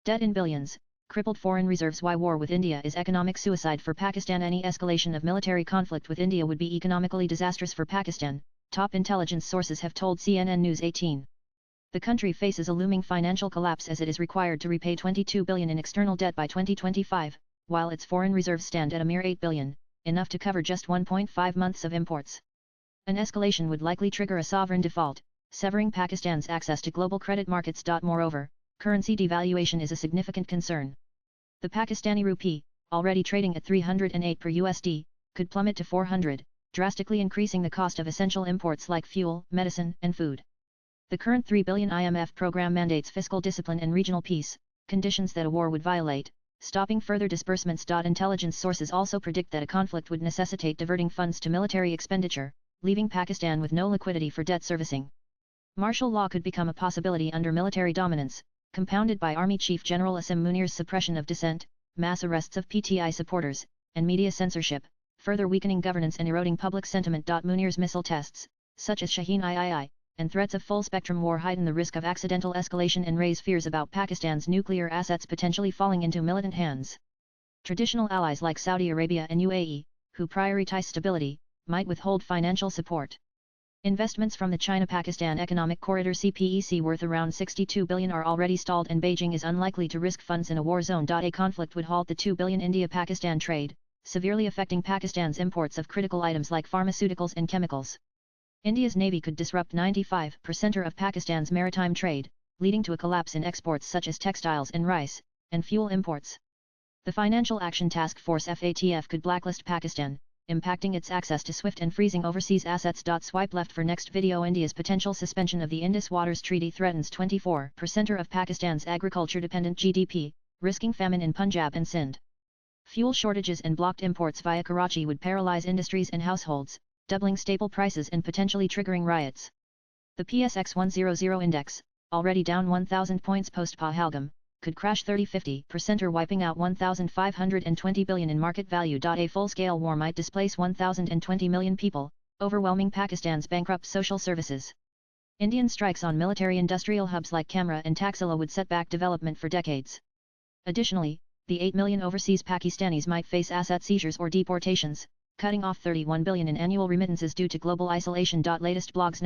Debt in billions, crippled foreign reserves. Why war with India is economic suicide for Pakistan? Any escalation of military conflict with India would be economically disastrous for Pakistan, top intelligence sources have told CNN News 18. The country faces a looming financial collapse as it is required to repay $22 billion in external debt by 2025, while its foreign reserves stand at a mere $8 billion, enough to cover just 1.5 months of imports. An escalation would likely trigger a sovereign default, severing Pakistan's access to global credit markets. Moreover, currency devaluation is a significant concern. The Pakistani rupee, already trading at 308 per USD, could plummet to 400, drastically increasing the cost of essential imports like fuel, medicine, and food. The current $3 billion IMF program mandates fiscal discipline and regional peace, conditions that a war would violate, stopping further disbursements. Intelligence sources also predict that a conflict would necessitate diverting funds to military expenditure, leaving Pakistan with no liquidity for debt servicing. Martial law could become a possibility under military dominance, compounded by Army Chief General Asim Munir's suppression of dissent, mass arrests of PTI supporters, and media censorship, further weakening governance and eroding public sentiment. Munir's missile tests, such as Shaheen III, and threats of full-spectrum war heighten the risk of accidental escalation and raise fears about Pakistan's nuclear assets potentially falling into militant hands. Traditional allies like Saudi Arabia and UAE, who prioritize stability, might withhold financial support. Investments from the China-Pakistan Economic Corridor CPEC worth around $62 billion are already stalled, and Beijing is unlikely to risk funds in a war zone. A conflict would halt the $2 billion India-Pakistan trade, severely affecting Pakistan's imports of critical items like pharmaceuticals and chemicals. India's navy could disrupt 95% of Pakistan's maritime trade, leading to a collapse in exports such as textiles and rice, and fuel imports. The Financial Action Task Force FATF could blacklist Pakistan, impacting its access to SWIFT and freezing overseas assets. Swipe left for next video. India's potential suspension of the Indus Waters Treaty threatens 24% of Pakistan's agriculture-dependent GDP, risking famine in Punjab and Sindh. Fuel shortages and blocked imports via Karachi would paralyze industries and households, doubling staple prices and potentially triggering riots. The PSX 100 index, already down 1,000 points post-Pahalgam, could crash 30–50% or wiping out 1,520 billion in market value. A full-scale war might displace 1,020 million people, overwhelming Pakistan's bankrupt social services. Indian strikes on military-industrial hubs like Kamra and Taxila would set back development for decades. Additionally, the 8 million overseas Pakistanis might face asset seizures or deportations, cutting off 31 billion in annual remittances due to global isolation. Latest blogs.